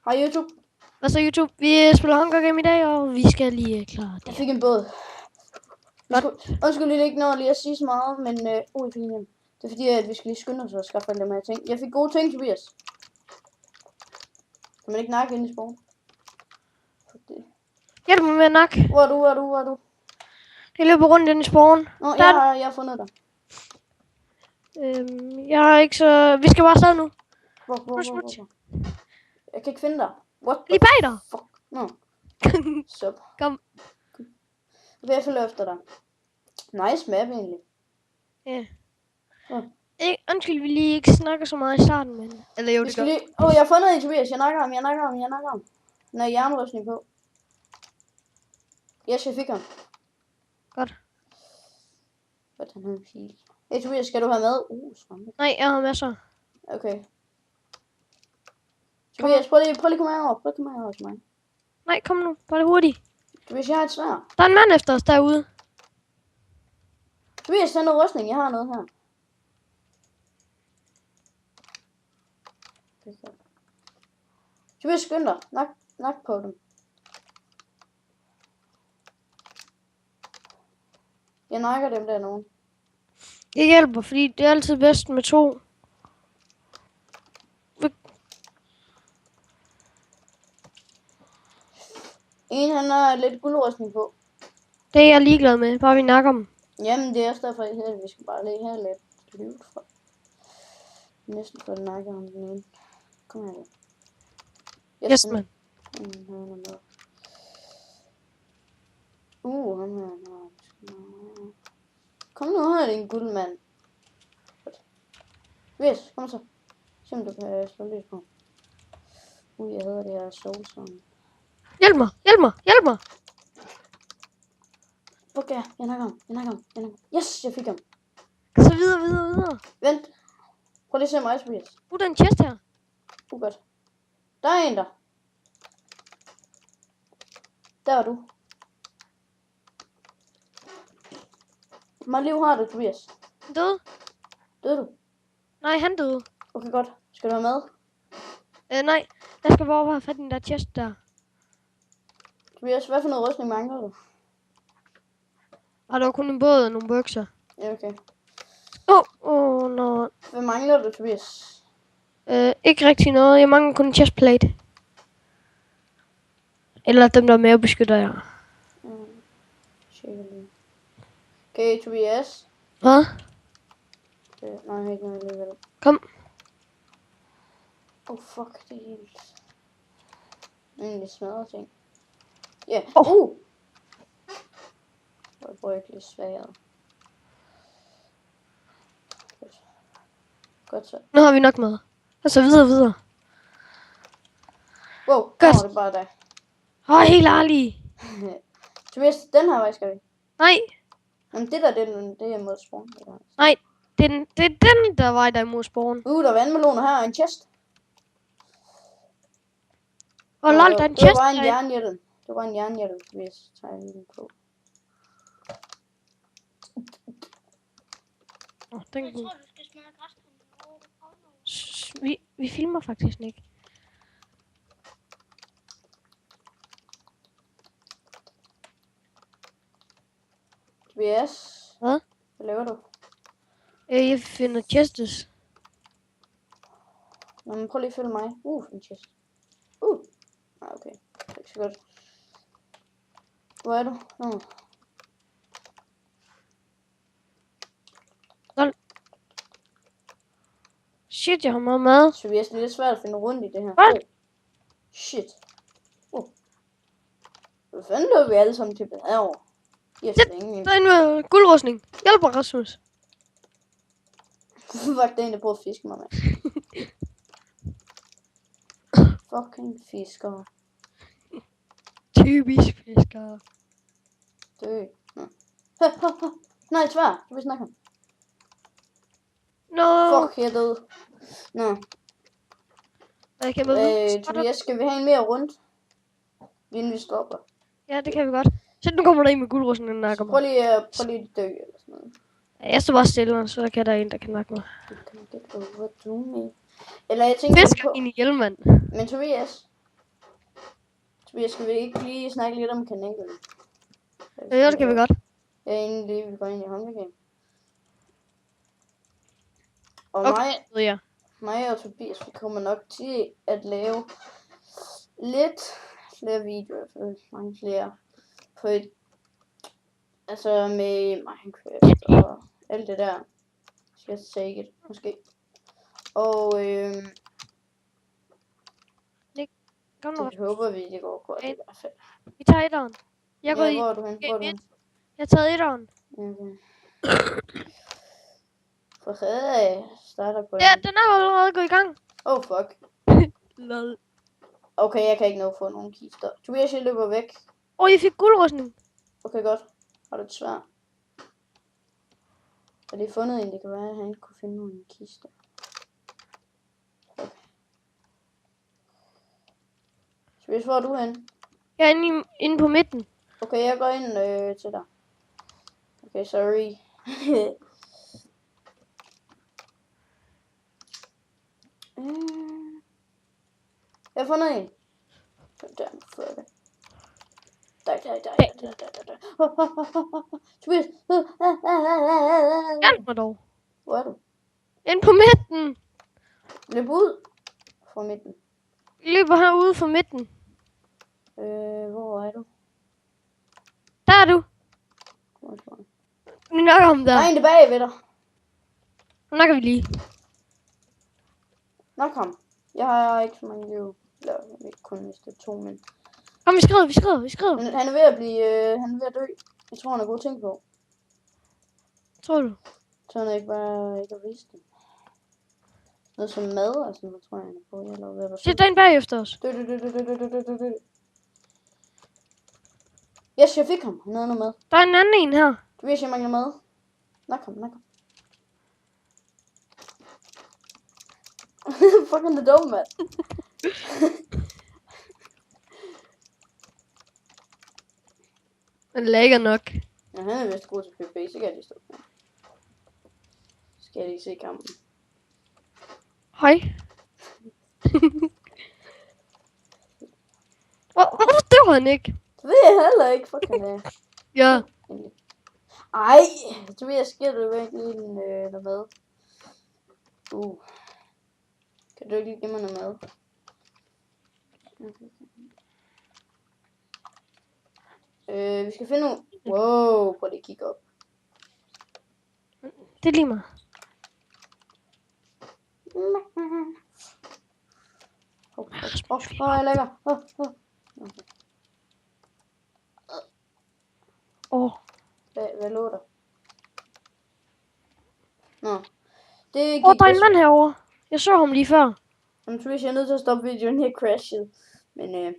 Hej YouTube. Hvad så YouTube? Vi spiller Hunger Game i dag, og vi skal lige klare det. Jeg fik en båd. Undskyld ikke når lige at sige så meget, men jeg fik en. Det er fordi, at vi skal lige skynde os og skaffe alle de her ting. Jeg fik gode ting, Tobias. Kan man ikke nakke ind i spawn? Hjælp mig med at nakke. Hvor er du? Jeg løber rundt ind i spawn. Nå, jeg har fundet dig. Jeg har ikke så... Vi skal bare afsted nu. Hvor? Jeg kan ikke finde dig. What? Lige bag dig. Fuck. Nå. Så. Kom. Jeg følger efter dig. Nice map egentlig. Ja. Undskyld, vi lige ikke snakker så meget i starten, men... Eller jo, det gør. Jeg har fundet en, Tobias. Jeg nakker ham. Den er jernrustning på. Yes, jeg fik ham. Godt. Hvordan han fik. Hey, Tobias, skal du have med? Skræmme. Nej, jeg har masser. Okay. Tobias, prøv lige at komme herover. Hos mig. Nej, kom nu. Bare det hurtigt. Tobias, jeg har et sværd. Der er en mand efter os derude. Tobias, send noget rustning. Jeg har noget her. Tobias, skynd dig. Nak på dem. Jeg nakker dem der nogen. Jeg hjælper, fordi det er altid bedst med to. En, han har lidt guldrustning på. Det er jeg ligeglad med, bare vi nakker dem. Jamen, det er også derfor, at vi skal bare lige have lidt liv for. Næsten for at nakke ham den ene. Kom her. Yes, man. Han her. Kom nu her, din guldmand. Yes, kom så. Se om du kan slå lidt på. Jeg hedder det her soulsong. Hjælp mig. Okay, jeg nakker ham. Yes, jeg fik ham. Så videre. Vent. Prøv lige at se mig, Tobias. Der er en chest her. Godt. Der er en der. Der er du. Hvor meget liv har du, Tobias? Døde? Døde du? Nej, han døde. Okay, godt. Skal du have med? Nej. Jeg skal bare have fat i den der chest der. Tobias, hvad for noget rustning mangler du? Der var kun en båd og nogle bukser. Ja, okay. No. Hvad mangler du, Tobias? Ikke rigtig noget. Jeg mangler kun en chestplate. Eller dem, der er mere beskytter jeg. Okay, Tobias. Hvad? Nej, ikke noget alligevel. Kom. Fuck, det er helt... Egentlig smadret ting. Ja. Jeg bruger ikke lidt sværet. Godt så. Nu har vi nok med. Og så videre. Wow, godt. Nu er det bare dig. Helt ærligt. Tobias, den her vej skal vi. Nej. Jamen det der, det er mod spawn. Nej, det er den, der var der mod spawn. Der er vandmeloner her og en chest. Og lol, der er en chest. Det var en jernhjelm. Det var en jernhjelm, Tobias. Tager jeg den på. Den jeg tror, du skal smøre græskar. Vi filmer faktisk ikke. Tobias. Hvad? Hvad laver du? Jeg finder chests. Nå, men prøv lige at følge mig. En chest. Okay. Det er ikke så godt. Hvor er du? Shit, jeg har meget mad. Tobias, det er lidt svært at finde rundt i det her. Hvad? Shit. Hvad fanden løber vi alle sammen til herovre? Der er en guldrustning. Hjælp mig, Rasmus. Fuck, det er en, der prøver at fiske mig, mand. Fucking fisker. Typisk fisker. Dø. Nej, svær. Du vil snakke om. Fuck, jeg er død. Tobias, skal vi have en mere rundt? Inden vi stopper. Ja, det kan vi godt. Så nu kommer der en med guldrustning, der nakker mig. Prøv lige at dø eller sådan noget. Jeg står bare stille, så kan der en, der kan nakke mig. Eller jeg tænker fisker ind i hjelmand. Men Tobias, Tobias, skal vi ikke lige snakke lidt om kanalen? Ja, det kan vi godt. Ja, inden lige vi går ind i Hunger Game. Og Okay, mig og Tobias, vi kommer nok til at lave lidt flere videoer, mange flere, på et, altså med Minecraft og alt det der. Skal take it, måske. Og det håber vi, det går godt i hvert fald. Vi tager etteren. Hvor er du hen? Jeg har taget etteren. Okay. For jeg starter på Ja, den er allerede gået i gang. Oh fuck. Lol. Okay, jeg kan ikke nå at få nogen kister. Tobias, jeg løber væk. Jeg fik guldrustning. Okay, godt. Har du et svar? Har de fundet en? Det kan være, at han ikke kunne finde nogen kister. Okay. Tobias, hvor er du hen? Jeg er inde på midten. Okay, jeg går ind til dig. Okay, sorry. Jeg har fundet en. Der, fuck. Der. Tobias. Hjælp mig dog. Hvor er du? Inde på midten. Løb ud fra midten. Jeg løber herude fra midten. Hvor er du? Der er du. Nu nakker ham der. Der er en tilbage ved dig. Nu nakker vi lige. Nok ham. Jeg har ikke så mange liv. Eller jeg vil kun miste 2, men... Kom, vi skrider. Han er ved at blive... han er ved at dø. Jeg tror, han har gode ting på. Tror du? Så han ikke bare ikke har vist det. Noget som mad og sådan noget, tror jeg, han er på. Jeg ved, hvad Sæt dig ind bag efter os. Dø. Yes, jeg fik ham. Han havde noget mad. Der er en anden en her. Du ved, jeg mangler mad. Nok ham. Fuck, han er dum, mand. Den lægger nok. Ja, han er vist god til PvP, så kan jeg lige stå. Skal jeg lige se kampen. Hej. Hvorfor dør han ikke? Det ved jeg heller ikke. Fuck, han er. Ja. Ej, du ved, jeg sker det væk lige noget mad. Kan du ikke lige give mig noget mad? Okay. Vi skal finde nogle... Wow, prøv lige at kigge op. Det er lige mig. Jeg lægger. Hvad lå der? Nå. Det gik der er en mand herovre. Jeg så ham lige før. Jamen, Trish, jeg er nødt til at stoppe videoen. Jeg crashede. Men, ja.